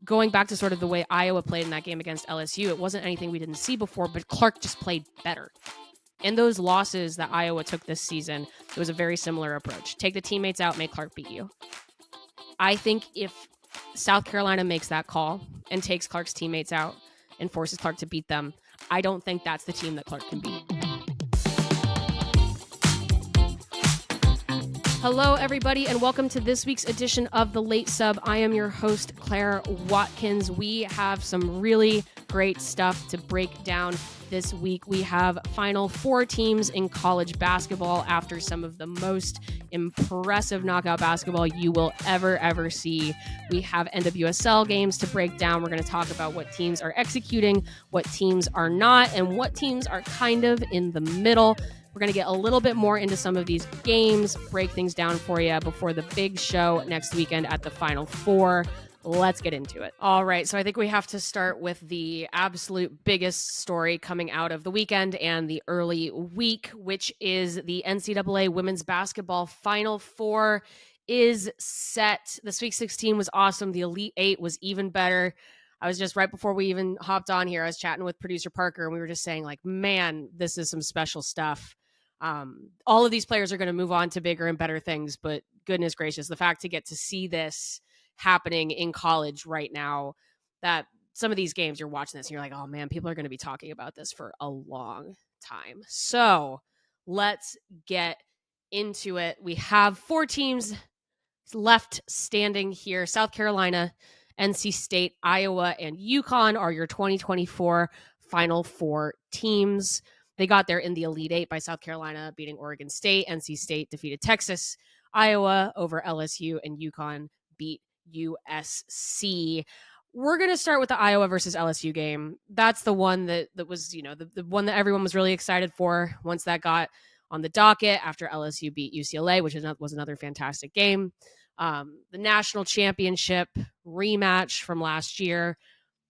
going back to sort of the way Iowa played in that game against LSU, it wasn't anything we didn't see before, but Clark just played better. In those losses that Iowa took this season, it was a very similar approach. Take the teammates out, make Clark beat you. I think if South Carolina makes that call and takes Clark's teammates out and forces Clark to beat them, I don't think that's the team that Clark can beat. Hello, everybody, and welcome to this week's edition of The Late Sub. I am your host, Claire Watkins. We have some really great stuff to break down this week. We have Final Four teams in college basketball after some of the most impressive knockout basketball you will ever see. We have NWSL games to break down. We're going to talk about what teams are executing, what teams are not, and what teams are kind of in the middle. We're going to get a little bit more into some of these games, break things down for you before the big show next weekend at the Final Four. Let's get into it. All right, so I think we have to start with the absolute biggest story coming out of the weekend and the early week, which is the NCAA Women's Basketball Final Four is set. The Sweet 16 was awesome. The Elite Eight was even better. I was just right before we even hopped on here, I was chatting with producer Parker, and we were just saying, like, man, this is some special stuff. All of these players are going to move on to bigger and better things, but goodness gracious, the fact to get to see this happening in college right now, that some of these games you're watching this and you're like, oh man, people are going to be talking about this for a long time. So let's get into it. We have 4 teams left standing here. South Carolina, NC State, Iowa, and UConn are your 2024 Final Four teams. They got there in the Elite Eight by South Carolina beating Oregon State. NC State defeated Texas. Iowa over LSU, and UConn beat USC. We're going to start with the Iowa versus LSU game. That's the one that was, the one that everyone was really excited for once that got on the docket after LSU beat UCLA, which was another fantastic game. The national championship rematch from last year,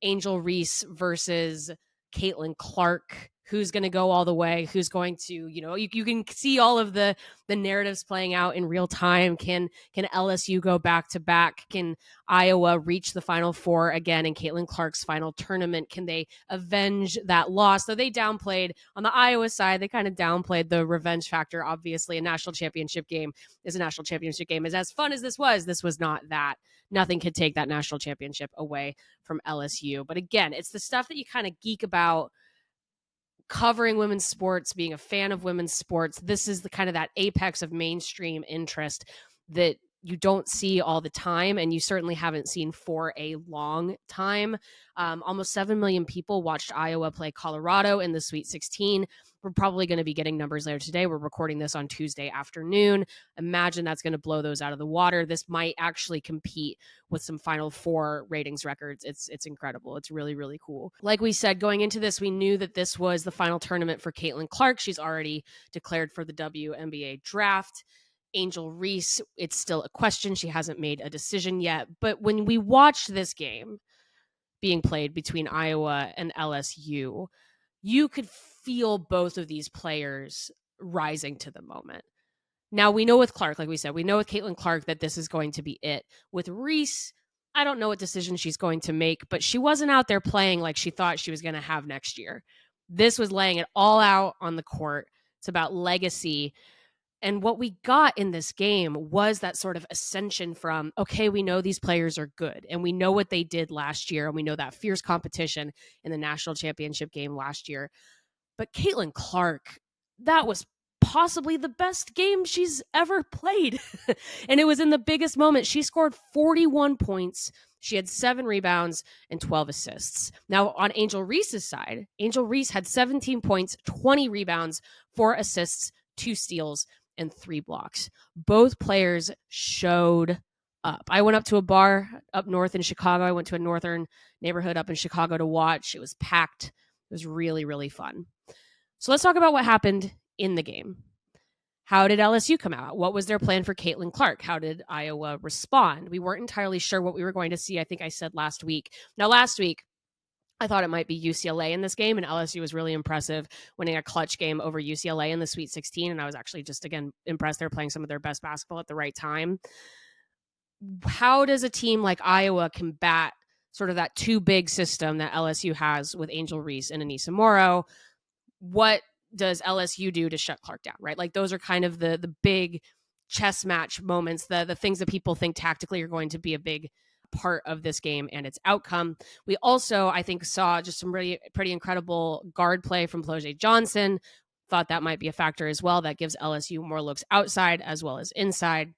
Angel Reese versus Caitlin Clark. Who's going to go all the way? Who's going to, you can see all of the narratives playing out in real time. Can LSU go back to back? Can Iowa reach the Final Four again in Caitlin Clark's final tournament? Can they avenge that loss? Though they downplayed on the Iowa side, they kind of downplayed the revenge factor. Obviously, a national championship game is a national championship game. As fun as this was not that. Nothing could take that national championship away from LSU. But again, it's the stuff that you kind of geek about covering women's sports, being a fan of women's sports. This is the kind of that apex of mainstream interest that you don't see all the time, and you certainly haven't seen for a long time. Almost 7 million people watched Iowa play Colorado in the Sweet 16. We're probably going to be getting numbers later today. We're recording this on Tuesday afternoon. Imagine that's going to blow those out of the water. This might actually compete with some Final Four ratings records. It's incredible. It's really, really cool. Like we said, going into this, we knew that this was the final tournament for Caitlin Clark. She's already declared for the WNBA draft. Angel Reese, it's still a question. She hasn't made a decision yet. But when we watched this game being played between Iowa and LSU, you could feel both of these players rising to the moment. Now, we know with Clark, like we said, we know with Caitlin Clark that this is going to be it. With Reese, I don't know what decision she's going to make, but she wasn't out there playing like she thought she was going to have next year. This was laying it all out on the court. It's about legacy. And what we got in this game was that sort of ascension from, okay, we know these players are good, and we know what they did last year, and we know that fierce competition in the national championship game last year. But Caitlin Clark, that was possibly the best game she's ever played. And it was in the biggest moment. She scored 41 points. She had 7 rebounds and 12 assists. Now, on Angel Reese's side, Angel Reese had 17 points, 20 rebounds, 4 assists, 2 steals, and 3 blocks. Both players showed up. I went up to a bar up north in Chicago. I went to a northern neighborhood up in Chicago to watch. It was packed. It was really, really fun. So let's talk about what happened in the game. How did LSU come out? What was their plan for Caitlin Clark? How did Iowa respond? We weren't entirely sure what we were going to see. I think I said last week. Now, last week, I thought it might be UCLA in this game, and LSU was really impressive, winning a clutch game over UCLA in the Sweet 16, and I was actually just, again, impressed they're playing some of their best basketball at the right time. How does a team like Iowa combat sort of that too big system that LSU has with Angel Reese and Anissa Morrow. What does LSU do to shut Clark down, right? Like those are kind of the big chess match moments, the things that people think tactically are going to be a big part of this game and its outcome. We also, I think, saw just some pretty incredible guard play from Ploje Johnson. Thought that might be a factor as well. That gives LSU more looks outside as well as inside.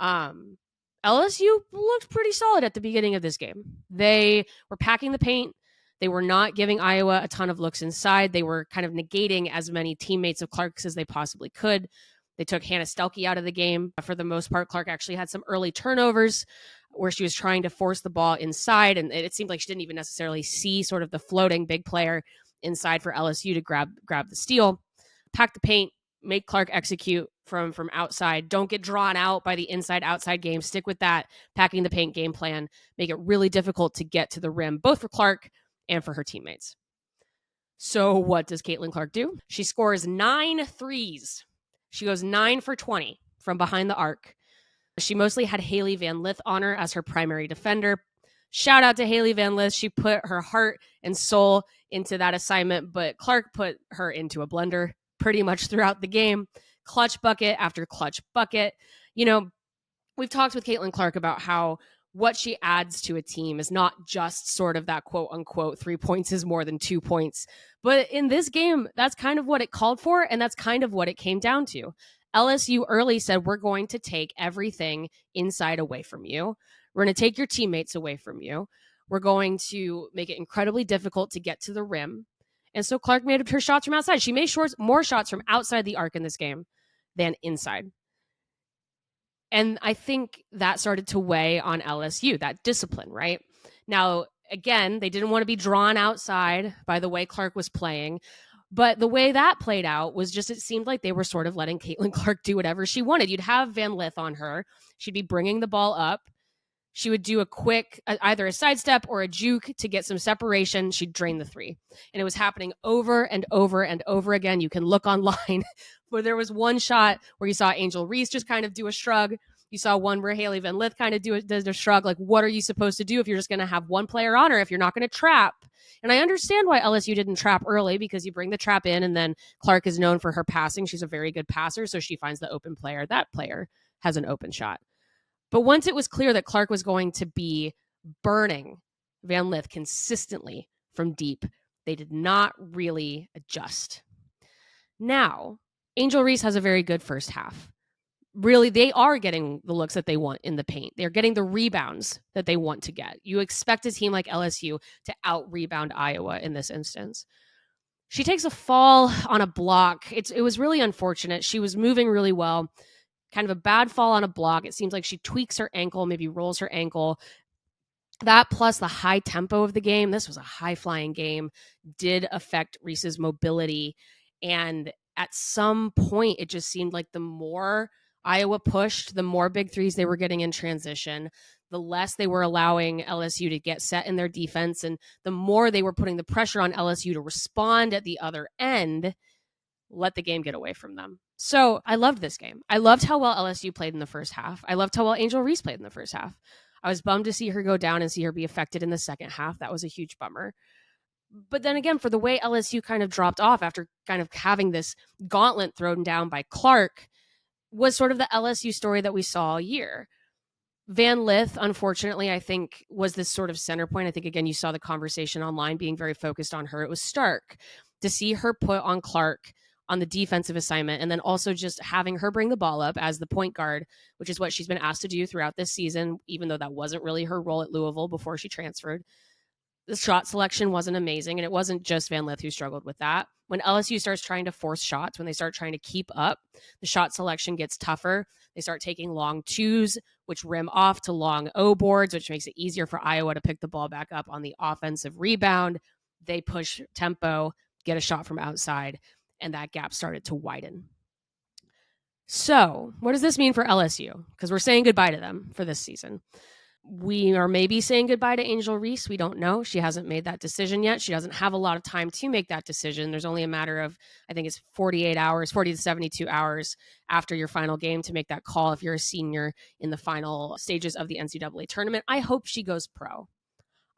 LSU looked pretty solid at the beginning of this game. They were packing the paint. They were not giving Iowa a ton of looks inside. They were kind of negating as many teammates of Clark's as they possibly could. They took Hannah Stelke out of the game. For the most part, Clark actually had some early turnovers where she was trying to force the ball inside, and it seemed like she didn't even necessarily see sort of the floating big player inside for LSU to grab the steal. Pack the paint, make Clark execute from outside. Don't get drawn out by the inside-outside game. Stick with that packing the paint game plan. Make it really difficult to get to the rim, both for Clark and for her teammates. So what does Caitlin Clark do? She scores 9 threes. She goes 9 for 20 from behind the arc. She mostly had Haley Van Lith on her as her primary defender. Shout out to Haley Van Lith. She put her heart and soul into that assignment, but Clark put her into a blender pretty much throughout the game. Clutch bucket after clutch bucket. You know, we've talked with Caitlin Clark about how what she adds to a team is not just sort of that quote unquote 3 points is more than 2 points. But in this game, that's kind of what it called for. And that's kind of what it came down to. LSU early said, we're going to take everything inside away from you. We're going to take your teammates away from you. We're going to make it incredibly difficult to get to the rim. And so Clark made her shots from outside. She made more shots from outside the arc in this game than inside. And I think that started to weigh on LSU, that discipline, right? Now, again, they didn't want to be drawn outside by the way Clark was playing. But the way that played out was just, it seemed like they were sort of letting Caitlin Clark do whatever she wanted. You'd have Van Lith on her. She'd be bringing the ball up. She would do a quick, either a sidestep or a juke to get some separation. She'd drain the three. And it was happening over and over and over again. You can look online where there was one shot where you saw Angel Reese just kind of do a shrug. You saw one where Haley Van Lith kind of does a shrug. Like, what are you supposed to do if you're just going to have one player on her, if you're not going to trap? And I understand why LSU didn't trap early, because you bring the trap in and then Clark is known for her passing. She's a very good passer, so she finds the open player. That player has an open shot. But once it was clear that Clark was going to be burning Van Lith consistently from deep, they did not really adjust. Now, Angel Reese has a very good first half. Really, they are getting the looks that they want in the paint. They're getting the rebounds that they want to get. You expect a team like LSU to out-rebound Iowa in this instance. She takes a fall on a block. It was really unfortunate. She was moving really well. Kind of a bad fall on a block. It seems like she tweaks her ankle, maybe rolls her ankle. That plus the high tempo of the game, this was a high-flying game, did affect Reese's mobility. And at some point, it just seemed like the more Iowa pushed, the more big threes they were getting in transition, the less they were allowing LSU to get set in their defense, and the more they were putting the pressure on LSU to respond at the other end, let the game get away from them. So I loved this game. I loved how well LSU played in the first half. I loved how well Angel Reese played in the first half. I was bummed to see her go down and see her be affected in the second half. That was a huge bummer. But then again, for the way LSU kind of dropped off after kind of having this gauntlet thrown down by Clark, was sort of the LSU story that we saw all year. Van Lith, unfortunately, I think was this sort of center point. I think, again, you saw the conversation online being very focused on her. It was stark to see her put on Clark on the defensive assignment, and then also just having her bring the ball up as the point guard, which is what she's been asked to do throughout this season, even though that wasn't really her role at Louisville before she transferred. The shot selection wasn't amazing, and it wasn't just Van Lith who struggled with that. When LSU starts trying to force shots, when they start trying to keep up, the shot selection gets tougher. They start taking long twos, which rim off to long O boards, which makes it easier for Iowa to pick the ball back up on the offensive rebound. They push tempo, get a shot from outside, and that gap started to widen. So what does this mean for LSU? Because we're saying goodbye to them for this season. We are maybe saying goodbye to Angel Reese. We don't know. She hasn't made that decision yet. She doesn't have a lot of time to make that decision. There's only a matter of, I think it's 48 hours, 40 to 72 hours after your final game to make that call if you're a senior in the final stages of the NCAA tournament. I hope she goes pro.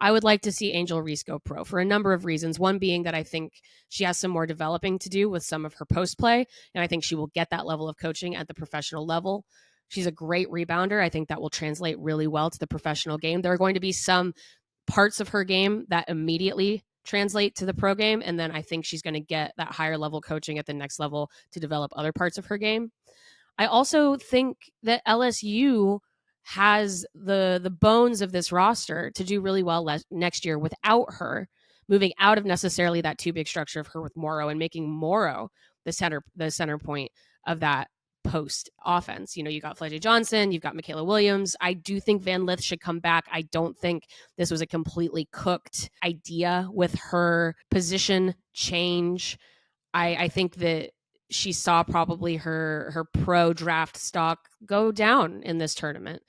I would like to see Angel Reese go pro for a number of reasons. One being that I think she has some more developing to do with some of her post play, and I think she will get that level of coaching at the professional level. She's a great rebounder. I think that will translate really well to the professional game. There are going to be some parts of her game that immediately translate to the pro game, and then I think she's going to get that higher level coaching at the next level to develop other parts of her game. I also think that LSU has the bones of this roster to do really well next year without her, moving out of necessarily that too big structure of her with Morrow and making Morrow the center point of that post offense. You got Fledge Johnson, you've got Michaela Williams. I do think Van Lith should come back. I don't think this was a completely cooked idea with her position change. I think that she saw probably her pro draft stock go down in this tournament.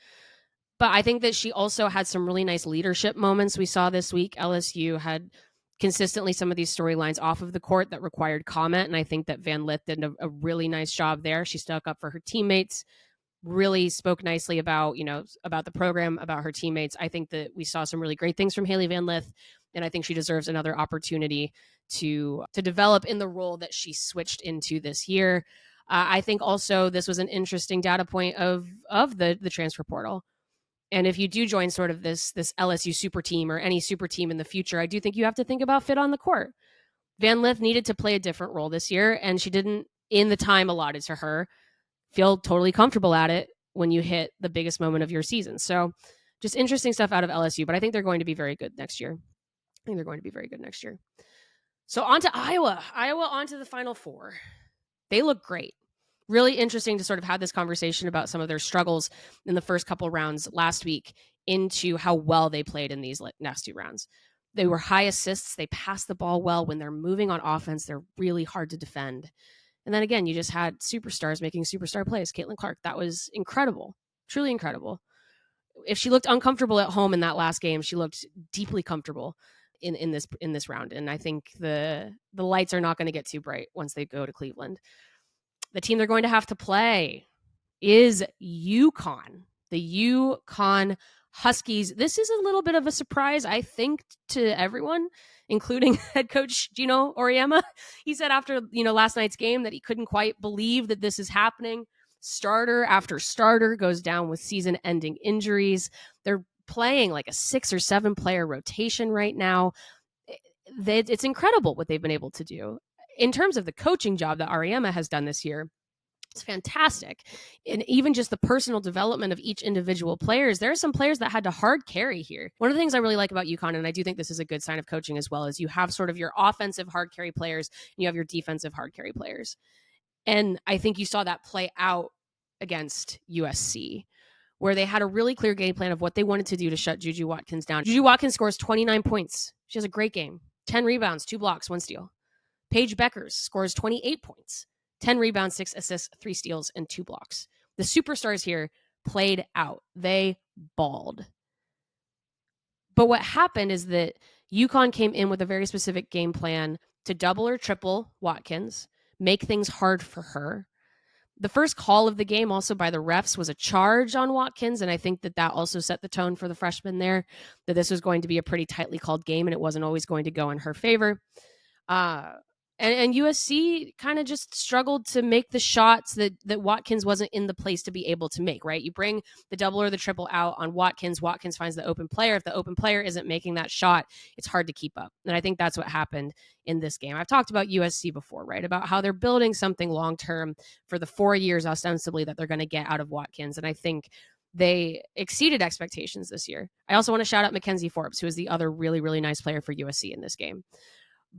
But I think that she also had some really nice leadership moments we saw this week. LSU had consistently some of these storylines off of the court that required comment, and I think that Van Lith did a really nice job there. She stuck up for her teammates, really spoke nicely about the program, about her teammates. I think that we saw some really great things from Haley Van Lith, and I think she deserves another opportunity to develop in the role that she switched into this year. I think also this was an interesting data point of the transfer portal. And if you do join sort of this LSU super team or any super team in the future, I do think you have to think about fit on the court. Van Lith needed to play a different role this year, and she didn't, in the time allotted to her, feel totally comfortable at it when you hit the biggest moment of your season. So just interesting stuff out of LSU, but I think they're going to be very good next year. So on to Iowa onto the Final Four. They look great. Really interesting to sort of have this conversation about some of their struggles in the first couple rounds last week into how well they played in these next two rounds. They were high assists. They passed the ball well. When they're moving on offense, they're really hard to defend. And then again, you just had superstars making superstar plays. Caitlin Clark, that was incredible, truly incredible. If she looked uncomfortable at home in that last game, she looked deeply comfortable in this round. And I think the lights are not going to get too bright once they go to Cleveland. The team they're going to have to play is UConn, the UConn Huskies. This is a little bit of a surprise, I think, to everyone, including head coach Gino Auriemma. He said after last night's game that he couldn't quite believe that this is happening. Starter after starter goes down with season-ending injuries. They're playing like a 6 or 7 player rotation right now. It's incredible what they've been able to do. In terms of the coaching job that Auriemma has done this year, it's fantastic. And even just the personal development of each individual players, there are some players that had to hard carry here. One of the things I really like about UConn, and I do think this is a good sign of coaching as well, is you have sort of your offensive hard carry players and you have your defensive hard carry players. And I think you saw that play out against USC, where they had a really clear game plan of what they wanted to do to shut Juju Watkins down. Juju Watkins scores 29 points. She has a great game. 10 rebounds, 2 blocks, 1 steal. Paige Beckers scores 28 points, 10 rebounds, 6 assists, 3 steals, and 2 blocks. The superstars here played out. They balled. But what happened is that UConn came in with a very specific game plan to double or triple Watkins, make things hard for her. The first call of the game also by the refs was a charge on Watkins, and I think that also set the tone for the freshman there, that this was going to be a pretty tightly called game and it wasn't always going to go in her favor. And USC kind of just struggled to make the shots that Watkins wasn't in the place to be able to make, right? You bring the double or the triple out on Watkins. Watkins finds the open player. If the open player isn't making that shot, it's hard to keep up. And I think that's what happened in this game. I've talked about USC before, right? About how they're building something long-term for the 4 years ostensibly that they're going to get out of Watkins. And I think they exceeded expectations this year. I also want to shout out Mackenzie Forbes, who is the other really, really nice player for USC in this game.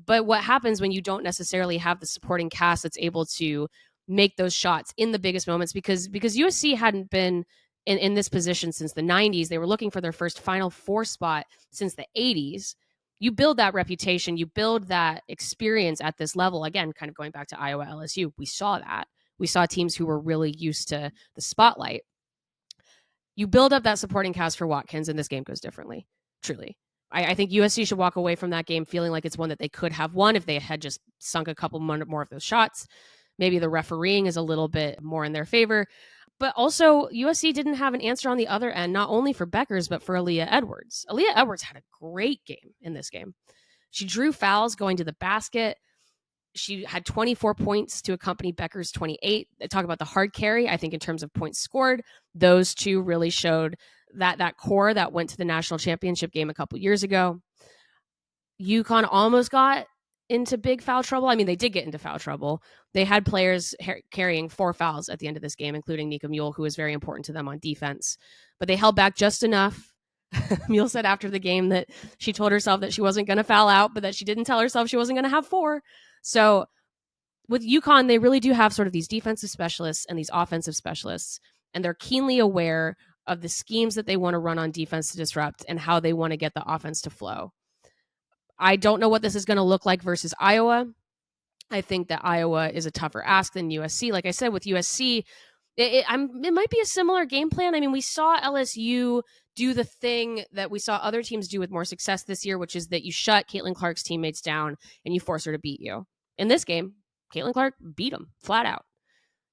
But what happens when you don't necessarily have the supporting cast that's able to make those shots in the biggest moments? Because USC hadn't been in this position since the 90s. They were looking for their first Final Four spot since the 80s. You build that reputation. You build that experience at this level. Again, kind of going back to Iowa, LSU, we saw that. We saw teams who were really used to the spotlight. You build up that supporting cast for Watkins, and this game goes differently, truly. I think USC should walk away from that game feeling like it's one that they could have won if they had just sunk a couple more of those shots. Maybe the refereeing is a little bit more in their favor. But also, USC didn't have an answer on the other end, not only for Beckers, but for Aaliyah Edwards. Aaliyah Edwards had a great game in this game. She drew fouls going to the basket. She had 24 points to accompany Becker's 28. They talk about the hard carry. I think in terms of points scored, those two really showed that core that went to the national championship game a couple years ago. UConn almost got into big foul trouble. I mean, they did get into foul trouble. They had players carrying 4 fouls at the end of this game, including Nika Mule, who was very important to them on defense. But they held back just enough. Mule said after the game that she told herself that she wasn't going to foul out, but that she didn't tell herself she wasn't going to have 4. So with UConn, they really do have sort of these defensive specialists and these offensive specialists, and they're keenly aware of the schemes that they want to run on defense to disrupt and how they want to get the offense to flow. I don't know what this is going to look like versus Iowa. I think that Iowa is a tougher ask than USC. Like I said, with USC, it might be a similar game plan. I mean, we saw LSU do the thing that we saw other teams do with more success this year, which is that you shut Caitlin Clark's teammates down and you force her to beat you. In this game, Caitlin Clark beat them flat out.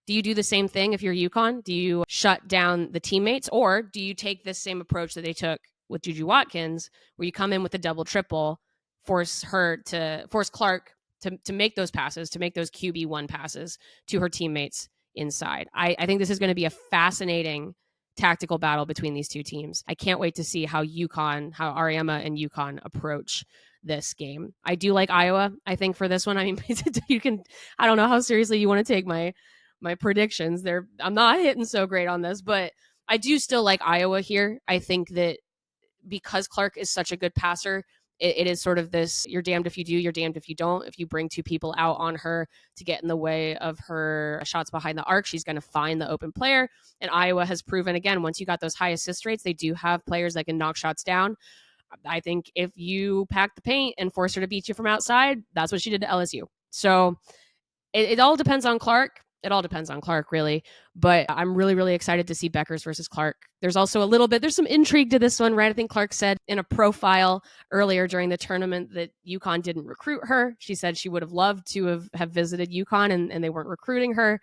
Do you do the same thing if you're UConn? Do you shut down the teammates, or do you take this same approach that they took with Juju Watkins, where you come in with a double triple, force Clark to make those passes, to make those QB1 passes to her teammates inside? I think this is going to be a fascinating tactical battle between these two teams. I can't wait to see how Ariema and UConn approach this game. I do like Iowa, I think, for this one. I mean, I don't know how seriously you want to take my predictions. I'm not hitting so great on this, but I do still like Iowa here. I think that because Clark is such a good passer, it is sort of this, you're damned if you do, you're damned if you don't. If you bring 2 people out on her to get in the way of her shots behind the arc, she's going to find the open player. And Iowa has proven, again, once you got those high assist rates, they do have players that can knock shots down. I think if you pack the paint and force her to beat you from outside, that's what she did to LSU. So it all depends on Clark. It all depends on Clark, really. But I'm really, really excited to see Beckers versus Clark. There's also there's some intrigue to this one, right? I think Clark said in a profile earlier during the tournament that UConn didn't recruit her. She said she would have loved to have visited UConn and they weren't recruiting her.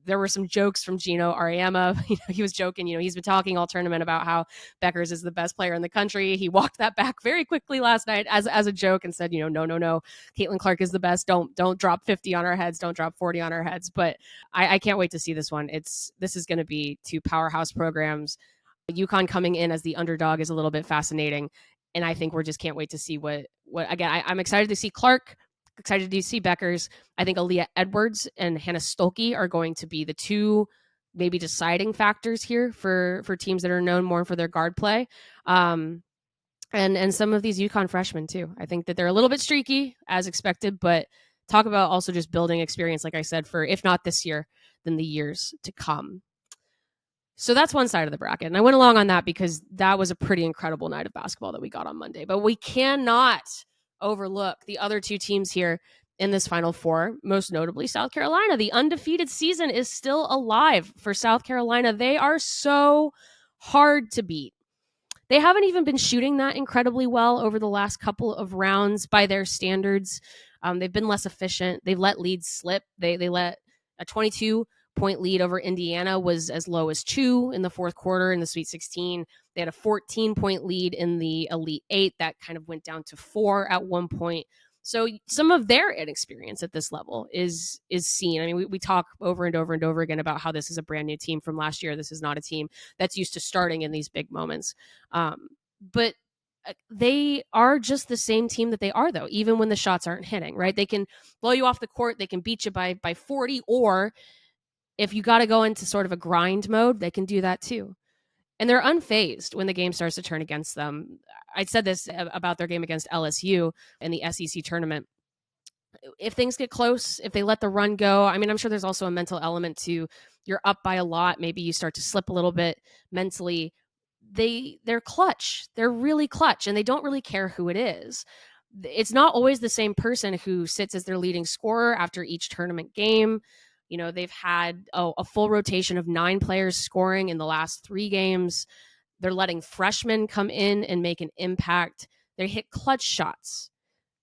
There were some jokes from Gino Ariema. He was joking, he's been talking all tournament about how Beckers is the best player in the country. He walked that back very quickly last night as a joke and said, no. Caitlin Clark is the best. Don't drop 50 on our heads. Don't drop 40 on our heads. But I can't wait to see this one. This is going to be 2 powerhouse programs. UConn coming in as the underdog is a little bit fascinating. And I think we just can't wait to see what again, I'm excited to see Clark. Excited to see Beckers. I think Aaliyah Edwards and Hannah Stolke are going to be the 2 maybe deciding factors here for teams that are known more for their guard play. And some of these UConn freshmen too. I think that they're a little bit streaky as expected, but talk about also just building experience, like I said, for if not this year, then the years to come. So that's one side of the bracket. And I went along on that because that was a pretty incredible night of basketball that we got on Monday. But we cannot overlook the other 2 teams here in this Final Four, most notably South Carolina. The undefeated season is still alive for South Carolina. They are so hard to beat. They haven't even been shooting that incredibly well over the last couple of rounds by their standards. They've been less efficient. They've let leads slip. They let a 22-point lead over Indiana was as low as 2 in the fourth quarter in the Sweet 16. They had a 14-point lead in the Elite 8 that kind of went down to 4 at one point. So some of their inexperience at this level is seen. I mean, we talk over and over and over again about how this is a brand new team from last year. This is not a team that's used to starting in these big moments. But they are just the same team that they are, though, even when the shots aren't hitting, right? They can blow you off the court. They can beat you by 40, or if you got to go into sort of a grind mode, they can do that too. And they're unfazed when the game starts to turn against them. I said this about their game against LSU in the SEC tournament. If things get close, if they let the run go, I mean, I'm sure there's also a mental element to you're up by a lot. Maybe you start to slip a little bit mentally. They're clutch. They're really clutch, and they don't really care who it is. It's not always the same person who sits as their leading scorer after each tournament game. They've had a full rotation of 9 players scoring in the last 3 games. They're letting freshmen come in and make an impact. They hit clutch shots.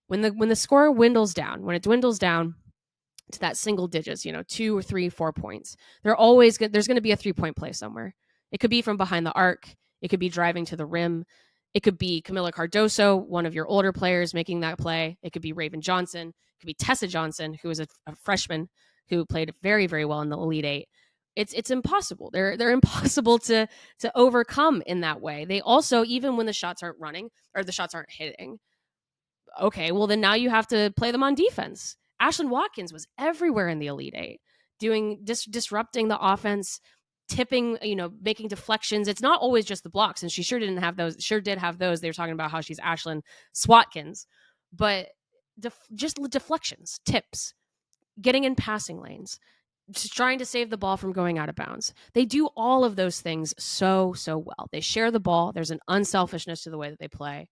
When the score dwindles down, to that single digits, 2 or 3, 4 points, there's going to be a 3-point play somewhere. It could be from behind the arc. It could be driving to the rim. It could be Camila Cardoso, one of your older players, making that play. It could be Raven Johnson. It could be Tessa Johnson, who is a freshman who played very, very well in the Elite Eight. It's impossible. They're impossible to overcome in that way. They also, even when the shots aren't running or the shots aren't hitting, okay, well then now you have to play them on defense. Ashlyn Watkins was everywhere in the Elite Eight, disrupting the offense, tipping, making deflections. It's not always just the blocks, and she sure did have those. They were talking about how she's Ashlyn Swatkins, but just deflections, tips, getting in passing lanes, just trying to save the ball from going out of bounds. They do all of those things so well. They share the ball. There's an unselfishness to the way that they play.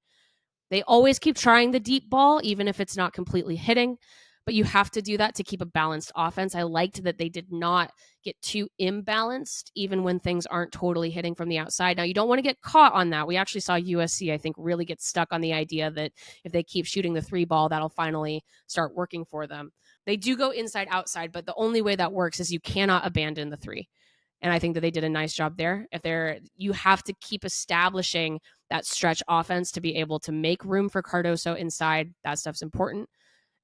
They always keep trying the deep ball, even if it's not completely hitting, but you have to do that to keep a balanced offense. I liked that they did not get too imbalanced, even when things aren't totally hitting from the outside. Now, you don't want to get caught on that. We actually saw USC, I think, really get stuck on the idea that if they keep shooting the 3 ball, that'll finally start working for them. They do go inside outside, but the only way that works is you cannot abandon the 3. And I think that they did a nice job there. You have to keep establishing that stretch offense to be able to make room for Cardoso inside. That stuff's important.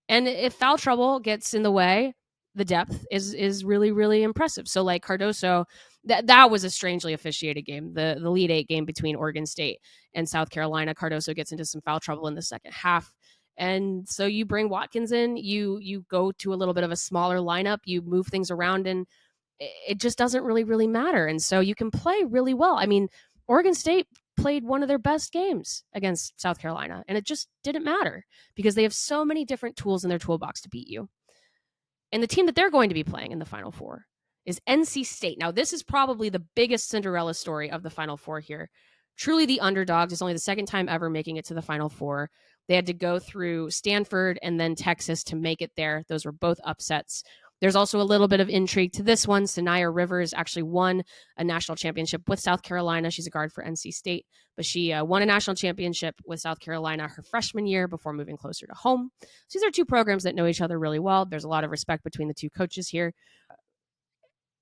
And if foul trouble gets in the way, the depth is really, really impressive. So like Cardoso, that was a strangely officiated game. The Elite Eight game between Oregon State and South Carolina, Cardoso gets into some foul trouble in the second half. And so you bring Watkins in, you go to a little bit of a smaller lineup, you move things around, and it just doesn't really matter. And so you can play really well. I mean, Oregon State played one of their best games against South Carolina, and it just didn't matter because they have so many different tools in their toolbox to beat you. And the team that they're going to be playing in the Final Four is NC State. Now, this is probably the biggest Cinderella story of the Final Four here. Truly the underdogs. It's only the second time ever making it to the Final Four. They had to go through Stanford and then Texas to make it there. Those were both upsets. There's also a little bit of intrigue to this one. Sanaya Rivers actually won a national championship with South Carolina. She's a guard for NC State, but she won a national championship with South Carolina her freshman year before moving closer to home. So these are two programs that know each other really well. There's a lot of respect between the two coaches here.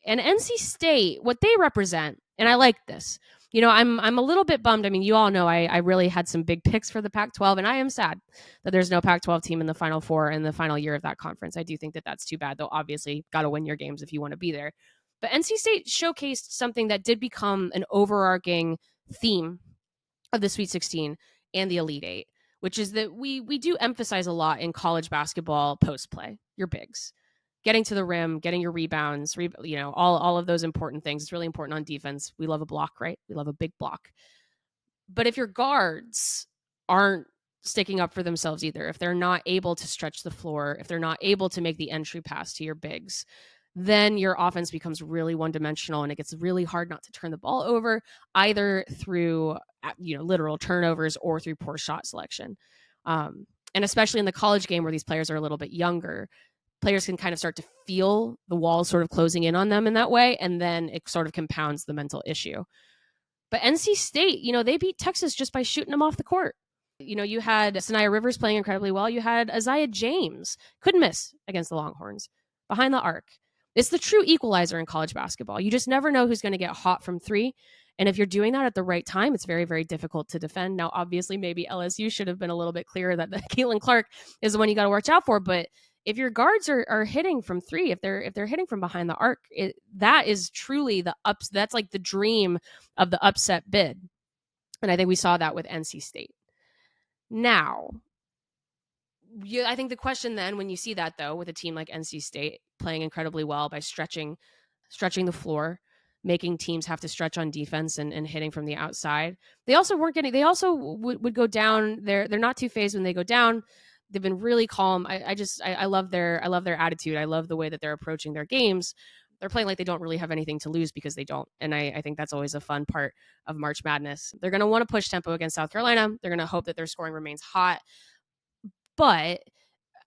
And NC State, what they represent, and I like this. I'm a little bit bummed. I mean, you all know I really had some big picks for the Pac-12, and I am sad that there's no Pac-12 team in the Final Four in the final year of that conference. I do think that that's too bad, though. Obviously, got to win your games if you want to be there. But NC State showcased something that did become an overarching theme of the Sweet 16 and the Elite Eight, which is that we do emphasize a lot in college basketball post play, your bigs. Getting to the rim, getting your rebounds, all of those important things. It's really important on defense. We love a block, right? We love a big block. But if your guards aren't sticking up for themselves either, if they're not able to stretch the floor, if they're not able to make the entry pass to your bigs, then your offense becomes really one-dimensional, and it gets really hard not to turn the ball over, either through literal turnovers or through poor shot selection. And especially in the college game where these players are a little bit younger, players can kind of start to feel the walls sort of closing in on them in that way, and then it sort of compounds the mental issue. But NC State, they beat Texas just by shooting them off the court. You had Sanaya Rivers playing incredibly well. You had Isaiah James, couldn't miss against the Longhorns, behind the arc. It's the true equalizer in college basketball. You just never know who's going to get hot from 3. And if you're doing that at the right time, it's very, very difficult to defend. Now, obviously, maybe LSU should have been a little bit clearer that Caitlin Clark is the one you got to watch out for. But if your guards are hitting from 3, if they're hitting from behind the arc, that is truly that's like the dream of the upset bid. And I think we saw that with NC State. Now, I think the question then, when you see that though, with a team like NC State playing incredibly well by stretching the floor, making teams have to stretch on defense and hitting from the outside, they also would go down. They're not too phased when they go down. They've been really calm. I love their attitude. I love the way that they're approaching their games. They're playing like they don't really have anything to lose because they don't. And I think that's always a fun part of March Madness. They're going to want to push tempo against South Carolina. They're going to hope that their scoring remains hot. But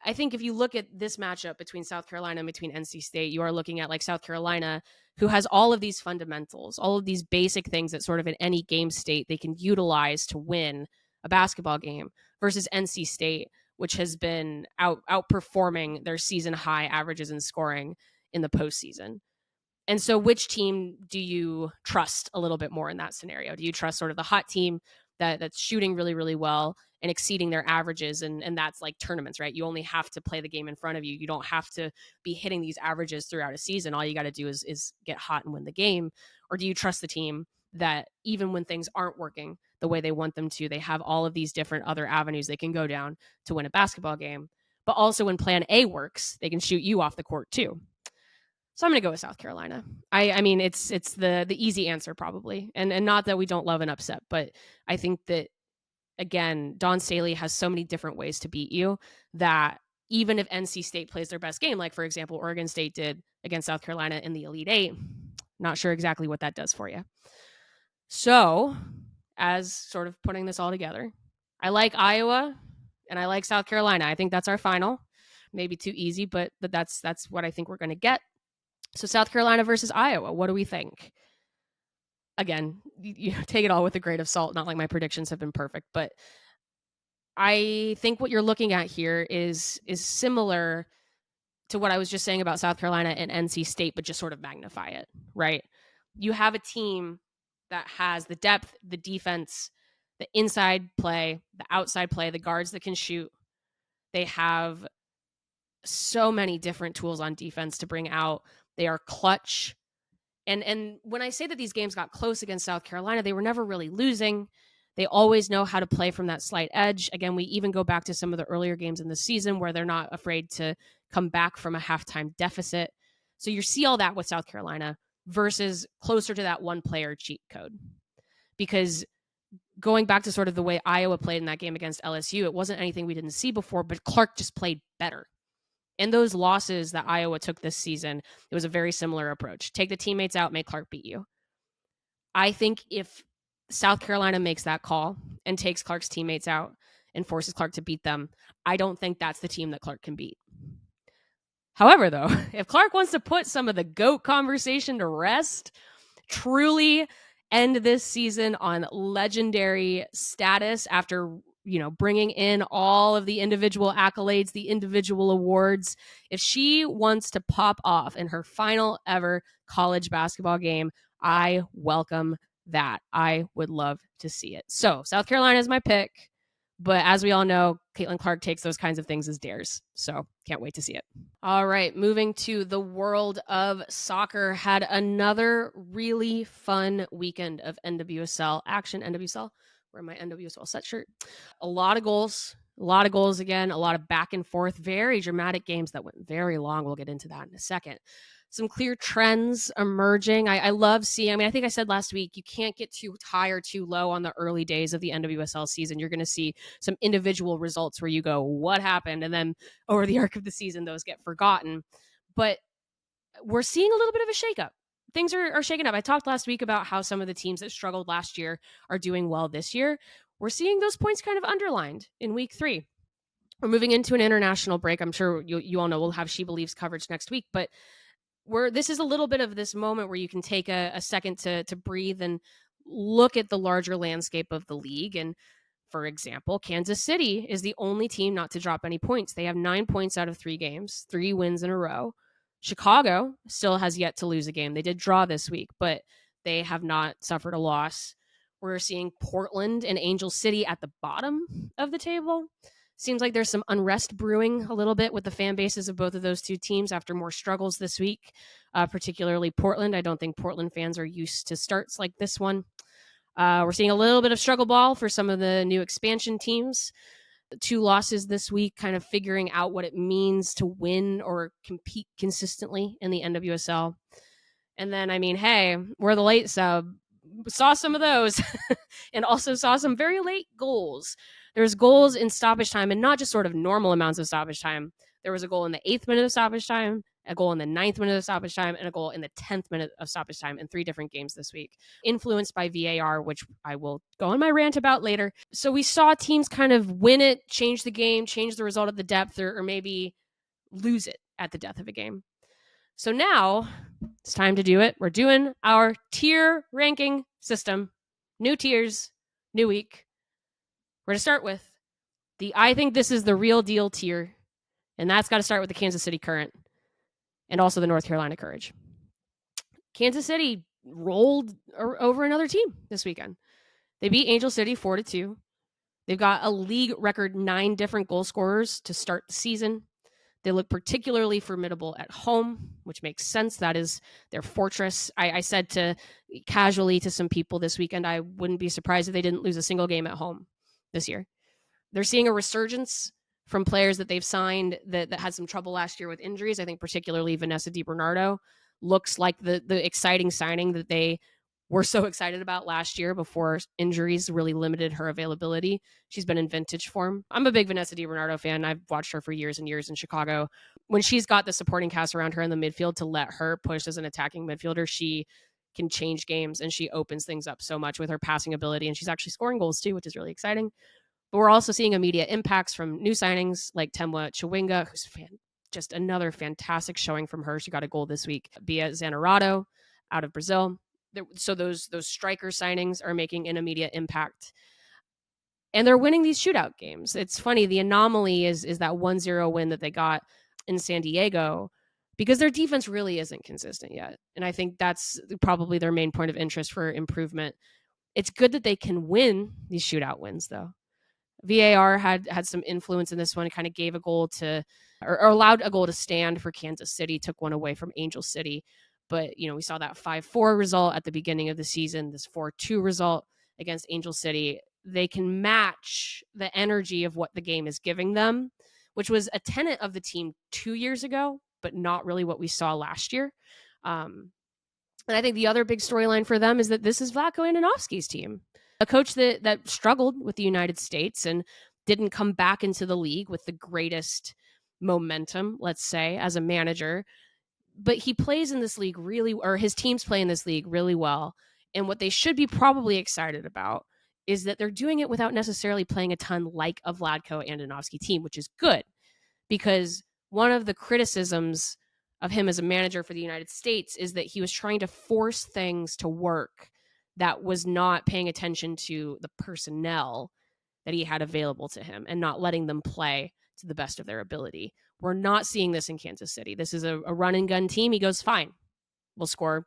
I think if you look at this matchup between South Carolina and between NC State, you are looking at like South Carolina, who has all of these fundamentals, all of these basic things that sort of in any game state they can utilize to win a basketball game, versus NC State, which has been outperforming their season high averages in scoring in the postseason. And so which team do you trust a little bit more in that scenario? Do you trust sort of the hot team that's shooting really, really well and exceeding their averages? And that's like tournaments, right? You only have to play the game in front of you. You don't have to be hitting these averages throughout a season. All you got to do is get hot and win the game. Or do you trust the team that even when things aren't working the way they want them to, they have all of these different other avenues they can go down to win a basketball game? But also when plan A works, they can shoot you off the court too. So I'm going to go with South Carolina. I mean, it's the easy answer probably. And not that we don't love an upset, but I think that, again, Dawn Staley has so many different ways to beat you that even if NC State plays their best game, like, for example, Oregon State did against South Carolina in the Elite Eight, not sure exactly what that does for you. So as sort of putting this all together, I like Iowa and I like South Carolina. I think that's our final. Maybe too easy, but that's what I think we're going to get. So South Carolina versus Iowa, what do we think? Again, you take it all with a grain of salt. Not like my predictions have been perfect, but I think what you're looking at here is similar to what I was just saying about South Carolina and NC State, but just sort of magnify it, right? You have a team that has the depth, the defense, the inside play, the outside play, the guards that can shoot. They have so many different tools on defense to bring out. They are clutch. And when I say that these games got close against South Carolina, they were never really losing. They always know how to play from that slight edge. Again, we even go back to some of the earlier games in the season where they're not afraid to come back from a halftime deficit. So you see all that with South Carolina versus closer to that one player cheat code. Because going back to sort of the way Iowa played in that game against LSU, it wasn't anything we didn't see before, but Clark just played better. In those losses that Iowa took this season, it was a very similar approach. Take the teammates out, make Clark beat you. I think if South Carolina makes that call and takes Clark's teammates out and forces Clark to beat them, I don't think that's the team that Clark can beat. However, though, if Clark wants to put some of the GOAT conversation to rest, truly end this season on legendary status after bringing in all of the individual accolades, the individual awards. If she wants to pop off in her final ever college basketball game, I welcome that. I would love to see it. So South Carolina is my pick, but as we all know, Caitlin Clark takes those kinds of things as dares. So can't wait to see it. All right, moving to the world of soccer. Had another really fun weekend of NWSL action. NWSL, wearing my NWSL set shirt. A lot of goals again, a lot of back and forth, very dramatic games that went very long. We'll get into that in a second. Some clear trends emerging. I love seeing, I think I said last week, you can't get too high or too low on the early days of the NWSL season. You're going to see some individual results where you go, what happened? And then over the arc of the season, those get forgotten. But we're seeing a little bit of a shakeup. Things are shaking up. I talked last week about how some of the teams that struggled last year are doing well this year. We're seeing those points kind of underlined in week 3. We're moving into an international break. I'm sure you all know we'll have She Believes coverage next week, but this is a little bit of this moment where you can take a second to breathe and look at the larger landscape of the league. And for example, Kansas City is the only team not to drop any points. They have 9 points out of 3 games, 3 wins in a row. Chicago still has yet to lose a game. They did draw this week, but they have not suffered a loss. We're seeing Portland and Angel City at the bottom of the table. Seems like there's some unrest brewing a little bit with the fan bases of both of those two teams after more struggles this week, particularly Portland. I don't think Portland fans are used to starts like this one. We're seeing a little bit of struggle ball for some of the new expansion teams. 2 losses this week, kind of figuring out what it means to win or compete consistently in the NWSL. And then, hey, we're the late sub. Saw some of those and also saw some very late goals. There's goals in stoppage time and not just sort of normal amounts of stoppage time. There was a goal in the 8th minute of stoppage time, a goal in the 9th minute of stoppage time, and a goal in the 10th minute of stoppage time in 3 different games this week, influenced by VAR, which I will go on my rant about later. So we saw teams kind of win it, change the game, change the result at the depth, or maybe lose it at the death of a game. So now it's time to do it. We're doing our tier ranking system. New tiers, new week. We're going to start with I think this is the real deal tier, and that's got to start with the Kansas City Current and also the North Carolina Courage. Kansas City rolled over another team this weekend. They beat Angel City 4-2. They've got a league record 9 different goal scorers to start the season. They look particularly formidable at home, which makes sense. That is their fortress. I said casually to some people this weekend, I wouldn't be surprised if they didn't lose a single game at home this year. They're seeing a resurgence from players that they've signed that had some trouble last year with injuries. I think particularly Vanessa DiBernardo looks like the exciting signing that they were so excited about last year before injuries really limited her availability. She's been in vintage form. I'm a big Vanessa DiBernardo fan. I've watched her for years and years in Chicago. When she's got the supporting cast around her in the midfield to let her push as an attacking midfielder, she can change games and she opens things up so much with her passing ability. And she's actually scoring goals too, which is really exciting. But we're also seeing immediate impacts from new signings like Temwa Chawinga, who's just another fantastic showing from her. She got a goal this week. Bia Zanerato out of Brazil. So those striker signings are making an immediate impact. And they're winning these shootout games. It's funny. The anomaly is that 1-0 win that they got in San Diego because their defense really isn't consistent yet. And I think that's probably their main point of interest for improvement. It's good that they can win these shootout wins, though. VAR had some influence in this one. It kind of gave a goal to, or allowed a goal to stand for Kansas City, took one away from Angel City. But, we saw that 5-4 result at the beginning of the season, this 4-2 result against Angel City. They can match the energy of what the game is giving them, which was a tenet of the team 2 years ago, but not really what we saw last year. And I think the other big storyline for them is that this is Vlatko Andonovski's team. A coach that struggled with the United States and didn't come back into the league with the greatest momentum, let's say, as a manager. But he plays in this league or his teams play in this league really well. And what they should be probably excited about is that they're doing it without necessarily playing a ton like a Vlatko Andonovski team, which is good. Because one of the criticisms of him as a manager for the United States is that he was trying to force things to work that was not paying attention to the personnel that he had available to him and not letting them play to the best of their ability. We're not seeing this in Kansas City. This is a run and gun team. He goes, fine, we'll score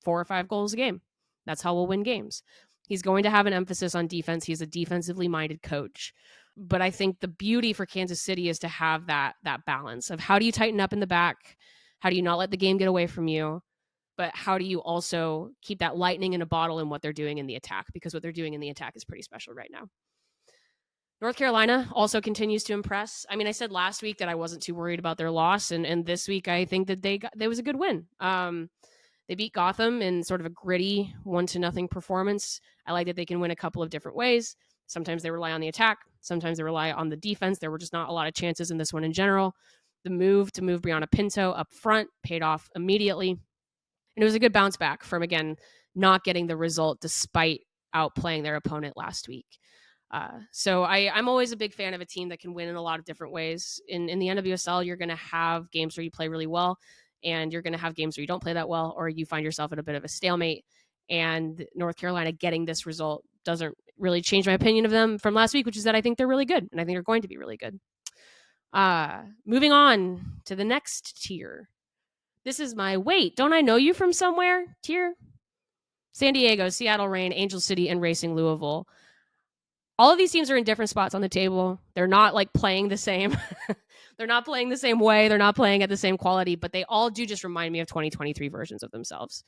4 or 5 goals a game. That's how we'll win games. He's going to have an emphasis on defense. He's a defensively minded coach. But I think the beauty for Kansas City is to have that balance of how do you tighten up in the back? How do you not let the game get away from you? But how do you also keep that lightning in a bottle in what they're doing in the attack? Because what they're doing in the attack is pretty special right now. North Carolina also continues to impress. I mean, I said last week that I wasn't too worried about their loss, and this week I think that there was a good win. They beat Gotham in sort of a gritty 1-0 performance. I like that they can win a couple of different ways. Sometimes they rely on the attack. Sometimes they rely on the defense. There were just not a lot of chances in this one in general. The move to move Brianna Pinto up front paid off immediately. And it was a good bounce back from, again, not getting the result despite outplaying their opponent last week. So I'm always a big fan of a team that can win in a lot of different ways. In the NWSL, you're going to have games where you play really well, and you're going to have games where you don't play that well, or you find yourself at a bit of a stalemate. And North Carolina getting this result doesn't really change my opinion of them from last week, which is that I think they're really good, and I think they're going to be really good. Moving on to the next tier. This is my wait, don't I know you from somewhere tier? San Diego, Seattle Reign, Angel City, and Racing Louisville. All of these teams are in different spots on the table. They're not like playing the same. They're not playing the same way. They're not playing at the same quality, but they all do just remind me of 2023 versions of themselves.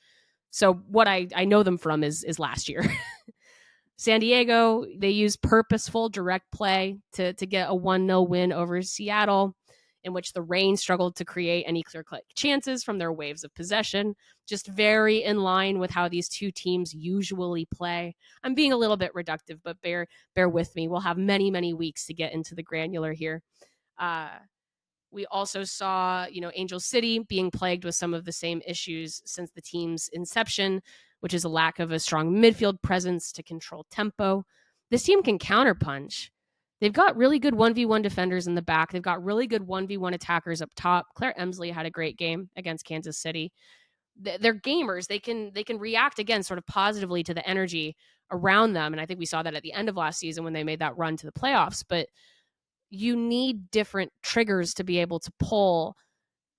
So what I know them from is last year. San Diego, they use purposeful direct play to get a 1-0 win over Seattle, in which the Reign struggled to create any clear-cut chances from their waves of possession, just very in line with how these two teams usually play. I'm being a little bit reductive, but bear with me. We'll have many, many weeks to get into the granular here. We also saw, Angel City being plagued with some of the same issues since the team's inception, which is a lack of a strong midfield presence to control tempo. This team can counterpunch. They've got really good 1v1 defenders in the back. They've got really good 1v1 attackers up top. Claire Emsley had a great game against Kansas City. They're gamers. They can react, again, sort of positively to the energy around them. And I think we saw that at the end of last season when they made that run to the playoffs. But you need different triggers to be able to pull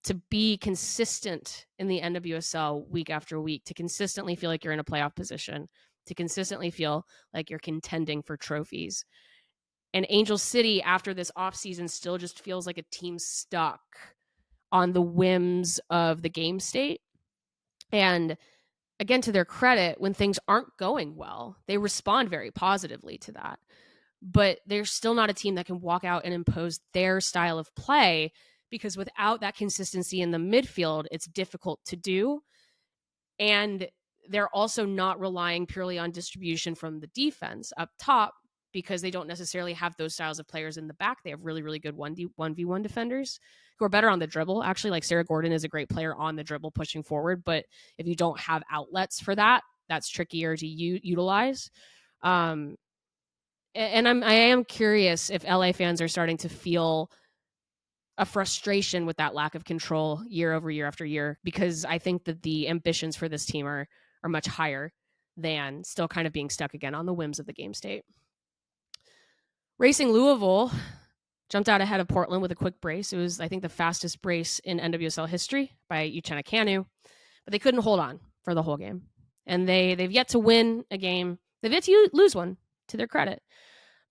to be consistent in the NWSL week after week, to consistently feel like you're in a playoff position, to consistently feel like you're contending for trophies. And Angel City, after this offseason, still just feels like a team stuck on the whims of the game state. And again, to their credit, when things aren't going well, they respond very positively to that. But they're still not a team that can walk out and impose their style of play, because without that consistency in the midfield, it's difficult to do. And they're also not relying purely on distribution from the defense up top, because they don't necessarily have those styles of players in the back. They have really, really good 1v1 defenders who are better on the dribble. Actually, like Sarah Gordon is a great player on the dribble pushing forward, but if you don't have outlets for that, that's trickier to utilize. And I am curious if LA fans are starting to feel a frustration with that lack of control year over year after year, because I think that the ambitions for this team are much higher than still kind of being stuck again on the whims of the game state. Racing Louisville jumped out ahead of Portland with a quick brace. It was, I think, the fastest brace in NWSL history by Uchenna Kanu, but they couldn't hold on for the whole game. And they've yet to win a game. They've yet to lose one, to their credit.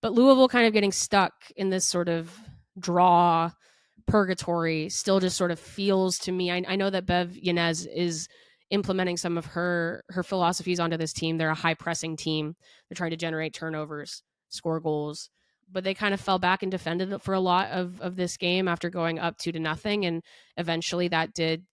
But Louisville kind of getting stuck in this sort of draw purgatory still just sort of feels to me. I know that Bev Yanez is implementing some of her philosophies onto this team. They're a high pressing team. They're trying to generate turnovers, score goals, but they kind of fell back and defended for a lot of this game after going up 2-0. And eventually that did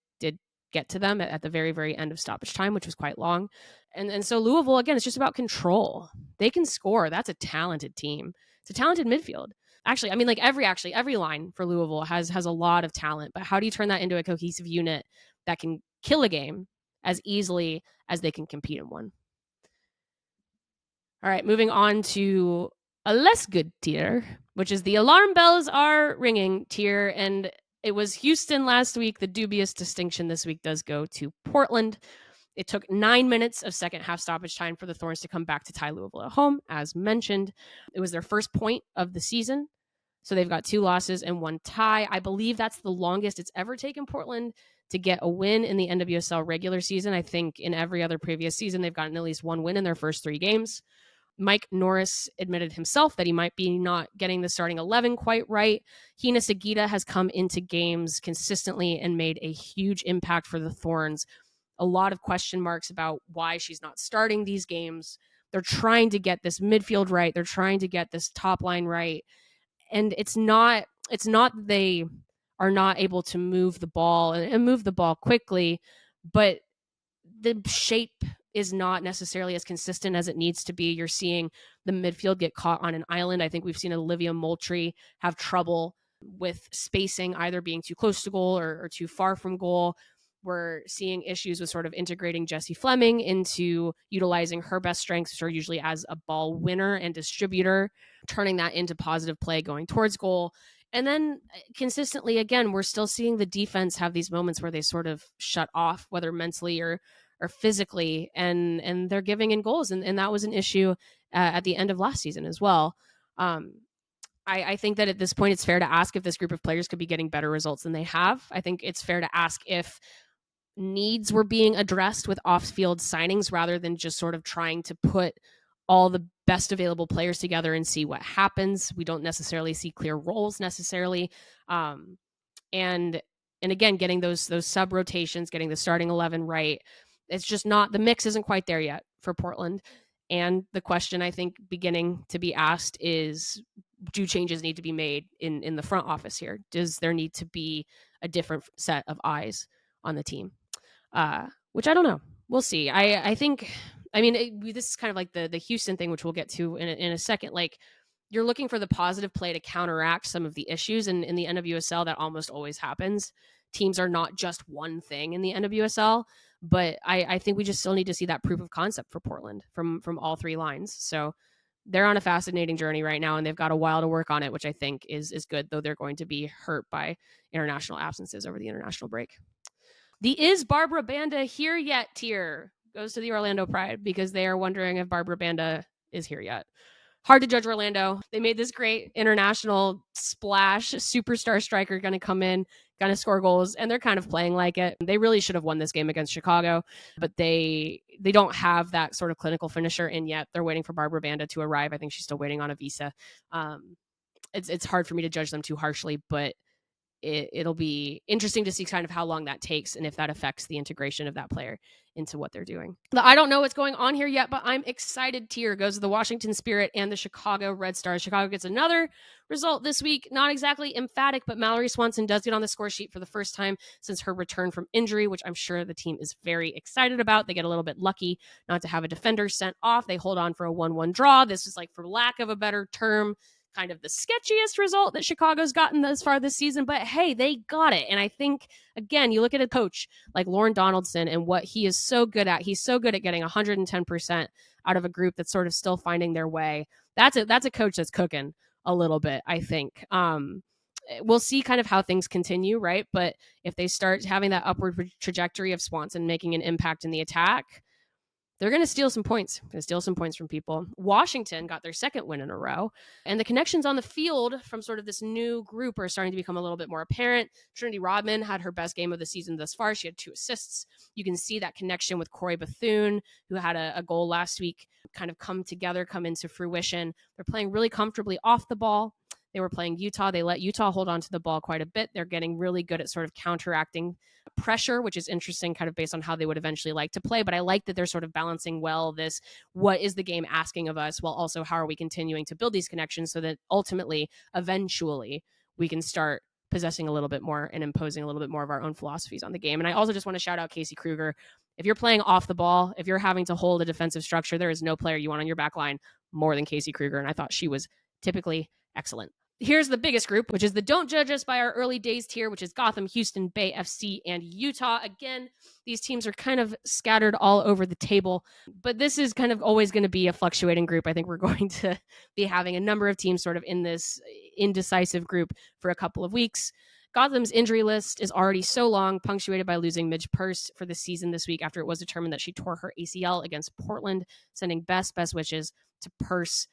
get to them at the very, very end of stoppage time, which was quite long. And so Louisville, again, it's just about control. They can score. That's a talented team. It's a talented midfield. Actually, I mean, like every line for Louisville has a lot of talent, but how do you turn that into a cohesive unit that can kill a game as easily as they can compete in one? All right, moving on to a less good tier, which is the alarm bells are ringing tier. And it was Houston last week. The dubious distinction this week does go to Portland. It took 9 minutes of second half stoppage time for the Thorns to come back to tie Louisville at home, as mentioned. It was their first point of the season. So they've got 2 losses and 1 tie. I believe that's the longest it's ever taken Portland to get a win in the NWSL regular season. I think in every other previous season, they've gotten at least 1 win in their first 3 games. Mike Norris admitted himself that he might be not getting the starting 11 quite right. Hina Sagita has come into games consistently and made a huge impact for the Thorns. A lot of question marks about why she's not starting these games. They're trying to get this midfield right. They're trying to get this top line right. And it's not they are not able to move the ball and move the ball quickly, but the shape is not necessarily as consistent as it needs to be. You're seeing the midfield get caught on an island. I think we've seen Olivia Moultrie have trouble with spacing, either being too close to goal or too far from goal. We're seeing issues with sort of integrating Jessie Fleming into utilizing her best strengths, which are usually as a ball winner and distributor, turning that into positive play going towards goal. And then consistently, again, we're still seeing the defense have these moments where they sort of shut off, whether mentally or physically, and they're giving in goals. And that was an issue at the end of last season as well. I think that at this point, it's fair to ask if this group of players could be getting better results than they have. I think it's fair to ask if needs were being addressed with off-field signings rather than just sort of trying to put all the best available players together and see what happens. We don't necessarily see clear roles necessarily. And again, getting those sub rotations, getting the starting 11 right. It's just not, the mix isn't quite there yet for Portland. And the question I think beginning to be asked is, do changes need to be made in the front office here? Does there need to be a different set of eyes on the team? Which I don't know. We'll see. I think, I mean, this is kind of like the Houston thing, which we'll get to in a second. Like, you're looking for the positive play to counteract some of the issues. And in the NWSL, that almost always happens. Teams are not just one thing in the NWSL, but I think we just still need to see that proof of concept for Portland from all 3 lines. So they're on a fascinating journey right now, and they've got a while to work on it, which I think is good, though they're going to be hurt by international absences over the international break. The Is Barbara Banda Here Yet tier goes to the Orlando Pride, because they are wondering if Barbara Banda is here yet. Hard to judge Orlando. They made this great international splash. Superstar striker going to come in, going to score goals, and they're kind of playing like it. They really should have won this game against Chicago, but they don't have that sort of clinical finisher in yet. They're waiting for Barbara Banda to arrive. I think she's still waiting on a visa. It's hard for me to judge them too harshly, but it'll be interesting to see kind of how long that takes and if that affects the integration of that player into what they're doing. I don't know what's going on here yet, but I'm excited. Tier goes to the Washington Spirit and the Chicago Red Stars. Chicago gets another result this week. Not exactly emphatic, but Mallory Swanson does get on the score sheet for the first time since her return from injury, which I'm sure the team is very excited about. They get a little bit lucky not to have a defender sent off. They hold on for a 1-1 draw. This is, like, for lack of a better term, kind of the sketchiest result that Chicago's gotten thus far this season, but hey, they got it. And I think, again, you look at a coach like Lauren Donaldson and what he is so good at. He's so good at getting 110% out of a group that's sort of still finding their way. That's a coach that's cooking a little bit, I think. We'll see kind of how things continue, right? But if they start having that upward trajectory of Swanson making an impact in the attack, they're going to steal some points. From people. Washington got their second win in a row, and the connections on the field from sort of this new group are starting to become a little bit more apparent. Trinity Rodman had her best game of the season thus far. She had 2 assists. You can see that connection with Corey Bethune, who had a goal last week, kind of come into fruition. They're playing really comfortably off the ball. They were playing Utah. They let Utah hold on to the ball quite a bit. They're getting really good at sort of counteracting pressure, which is interesting kind of based on how they would eventually like to play. But I like that they're sort of balancing well this, what is the game asking of us, while also how are we continuing to build these connections so that ultimately, eventually, we can start possessing a little bit more and imposing a little bit more of our own philosophies on the game. And I also just want to shout out Casey Kruger. If you're playing off the ball, if you're having to hold a defensive structure, there is no player you want on your back line more than Casey Kruger. And I thought she was typically excellent. Here's the biggest group, which is the Don't Judge Us by Our Early Days tier, which is Gotham, Houston, Bay FC, and Utah. Again, these teams are kind of scattered all over the table, but this is kind of always going to be a fluctuating group. I think we're going to be having a number of teams sort of in this indecisive group for a couple of weeks. Gotham's injury list is already so long, punctuated by losing Midge Purse for the season this week after it was determined that she tore her ACL against Portland, sending best wishes to Purse.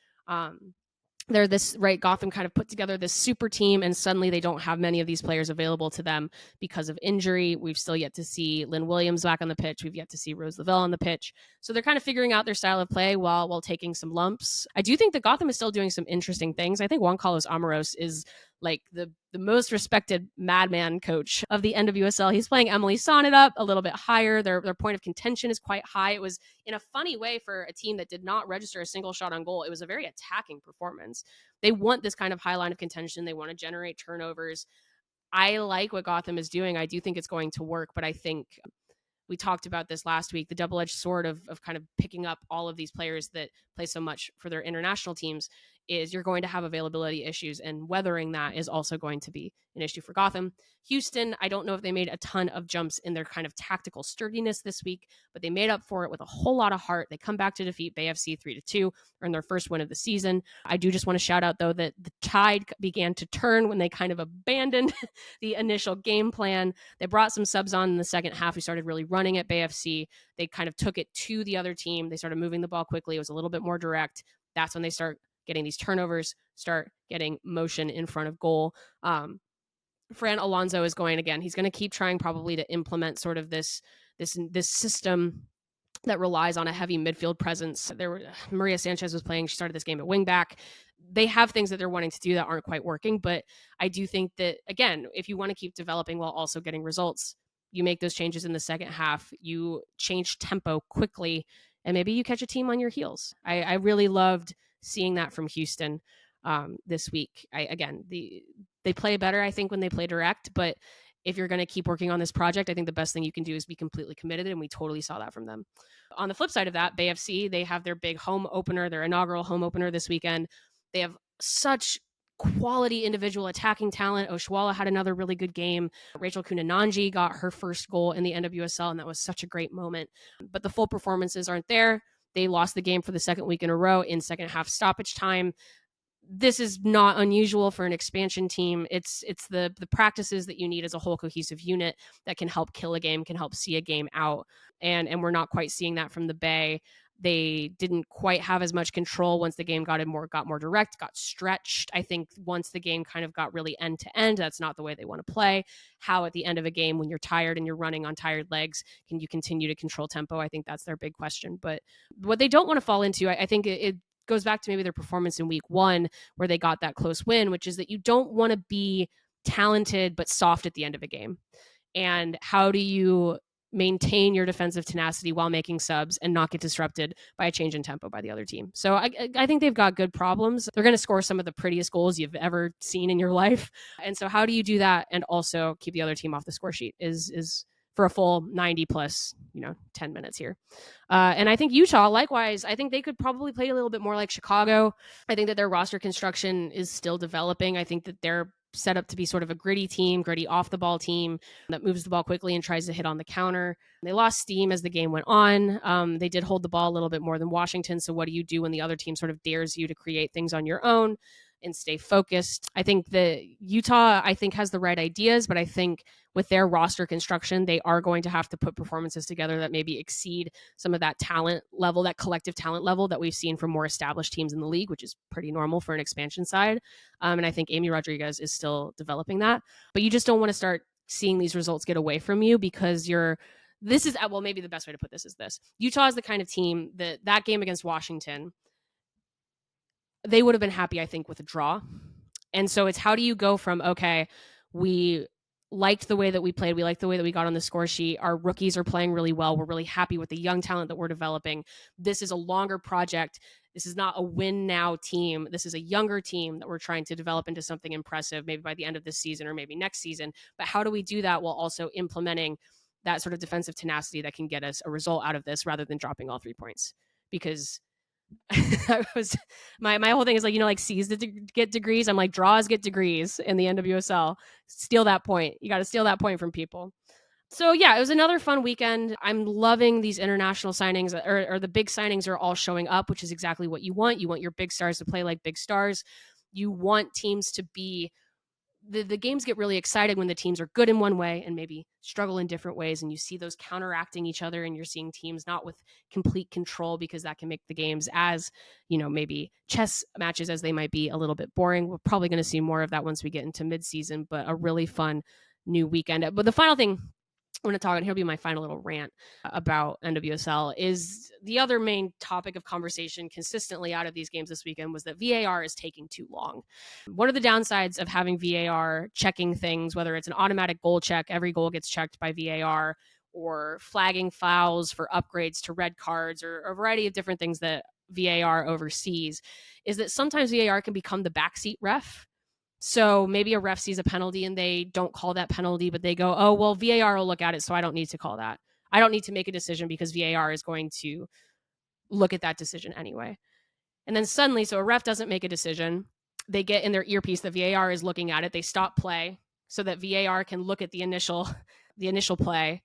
They're this, right, Gotham kind of put together this super team, and suddenly they don't have many of these players available to them because of injury. We've still yet to see Lynn Williams back on the pitch. We've yet to see Rose Lavelle on the pitch. So they're kind of figuring out their style of play while taking some lumps. I do think that Gotham is still doing some interesting things. I think Juan Carlos Amaros is like the most respected madman coach of the NWSL. He's playing Emily Sonnet up a little bit higher. Their point of contention is quite high. It was in a funny way for a team that did not register a single shot on goal. It was a very attacking performance. They want this kind of high line of contention. They want to generate turnovers. I like what Gotham is doing. I do think it's going to work, but I think we talked about this last week, the double-edged sword of kind of picking up all of these players that play so much for their international teams is you're going to have availability issues, and weathering that is also going to be an issue for Gotham. Houston, I don't know if they made a ton of jumps in their kind of tactical sturdiness this week, but they made up for it with a whole lot of heart. They come back to defeat Bay FC 3-2, earn their first win of the season. I do just want to shout out, though, that the tide began to turn when they kind of abandoned the initial game plan. They brought some subs on in the second half. We started really running at Bay FC. They kind of took it to the other team. They started moving the ball quickly. It was a little bit more direct. That's when they start getting these turnovers, start getting motion in front of goal. Fran Alonso is going again. He's going to keep trying probably to implement sort of this system that relies on a heavy midfield presence. Maria Sanchez was playing. She started this game at wingback. They have things that they're wanting to do that aren't quite working. But I do think that, again, if you want to keep developing while also getting results, you make those changes in the second half. You change tempo quickly, and maybe you catch a team on your heels. I really loved seeing that from Houston this week. They play better, I think, when they play direct, but if you're going to keep working on this project, I think the best thing you can do is be completely committed, and we totally saw that from them. On the flip side of that, Bay FC, they have their big home opener, their inaugural home opener this weekend. They have such quality individual attacking talent. Oshwala had another really good game. Rachel Kunananji got her first goal in the NWSL, and that was such a great moment. But the full performances aren't there. They lost the game for the second week in a row in second half stoppage time. This is not unusual for an expansion team. It's the practices that you need as a whole cohesive unit that can help kill a game, can help see a game out. And we're not quite seeing that from the Bay. They didn't quite have as much control once the game got more direct, got stretched. I think once the game kind of got really end to end, that's not the way they want to play. How at the end of a game, when you're tired and you're running on tired legs, can you continue to control tempo? I think that's their big question. But what they don't want to fall into, I think it goes back to maybe their performance in week 1 where they got that close win, which is that you don't want to be talented but soft at the end of a game. And how do you maintain your defensive tenacity while making subs and not get disrupted by a change in tempo by the other team? So I think they've got good problems. They're going to score some of the prettiest goals you've ever seen in your life. And so how do you do that and also keep the other team off the score sheet is for a full 90 plus, 10 minutes here. And I think Utah, likewise, I think they could probably play a little bit more like Chicago. I think that their roster construction is still developing. I think that they're set up to be sort of a gritty off the ball team that moves the ball quickly and tries to hit on the counter. They lost steam as the game went on. They did hold the ball a little bit more than Washington. So what do you do when the other team sort of dares you to create things on your own and stay focused? I think that Utah, has the right ideas, but I think with their roster construction, they are going to have to put performances together that maybe exceed some of that talent level, that collective talent level that we've seen from more established teams in the league, which is pretty normal for an expansion side. And I think Amy Rodriguez is still developing that. But you just don't want to start seeing these results get away from you because maybe the best way to put this is this. Utah is the kind of team that game against Washington, they would have been happy, I think, with a draw. And so it's how do you go from, okay, we liked the way that we played. We liked the way that we got on the score sheet. Our rookies are playing really well. We're really happy with the young talent that we're developing. This is a longer project. This is not a win now team. This is a younger team that we're trying to develop into something impressive, maybe by the end of this season or maybe next season. But how do we do that while also implementing that sort of defensive tenacity that can get us a result out of this rather than dropping all 3 points? Because my whole thing is like C's get degrees. I'm like, draws get degrees in the NWSL. Steal that point. You got to steal that point from people. So yeah, it was another fun weekend. I'm loving these international signings, or the big signings are all showing up, which is exactly what you want. You want your big stars to play like big stars. You want teams to be the games get really exciting when the teams are good in one way and maybe struggle in different ways. And you see those counteracting each other and you're seeing teams not with complete control because that can make the games as, maybe chess matches as they might be a little bit boring. We're probably going to see more of that once we get into midseason, but a really fun new weekend. But the final thing I want to talk, and here'll be my final little rant about NWSL, is the other main topic of conversation consistently out of these games this weekend was that VAR is taking too long. One of the downsides of having VAR checking things, whether it's an automatic goal check, every goal gets checked by VAR, or flagging fouls for upgrades to red cards, or a variety of different things that VAR oversees, is that sometimes VAR can become the backseat ref. So maybe a ref sees a penalty and they don't call that penalty, but they go, oh, well, VAR will look at it, so I don't need to call that. I don't need to make a decision because VAR is going to look at that decision anyway. And then suddenly, so a ref doesn't make a decision. They get in their earpiece that VAR is looking at it. They stop play so that VAR can look at the initial play.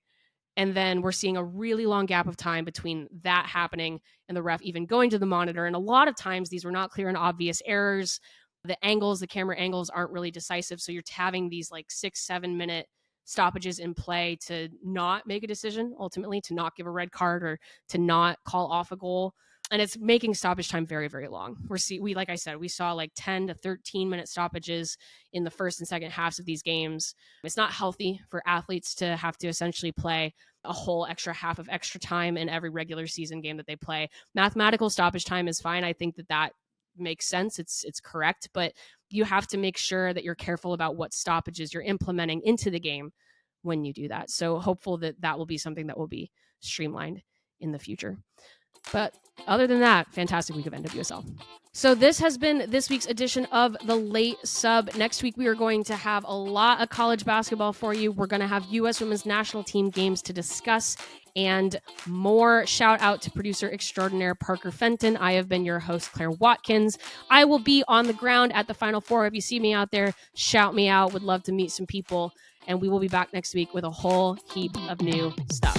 And then we're seeing a really long gap of time between that happening and the ref even going to the monitor. And a lot of times these were not clear and obvious errors. The camera angles aren't really decisive. So you're having these like 6-7 minute stoppages in play to not make a decision, ultimately to not give a red card or to not call off a goal. And it's making stoppage time very, very long. Like I said, we saw like 10 to 13 minute stoppages in the first and second halves of these games. It's not healthy for athletes to have to essentially play a whole extra half of extra time in every regular season game that they play. Mathematical stoppage time is fine. I think that makes sense. It's correct, but you have to make sure that you're careful about what stoppages you're implementing into the game when you do that. So hopeful that will be something that will be streamlined in the future. But other than that, fantastic week of NWSL. So this has been this week's edition of The Late Sub. Next week, we are going to have a lot of college basketball for you. We're going to have U.S. Women's National Team games to discuss and more. Shout out to producer extraordinaire Parker Fenton. I have been your host, Claire Watkins. I will be on the ground at the Final Four. If you see me out there, shout me out. Would love to meet some people. And we will be back next week with a whole heap of new stuff.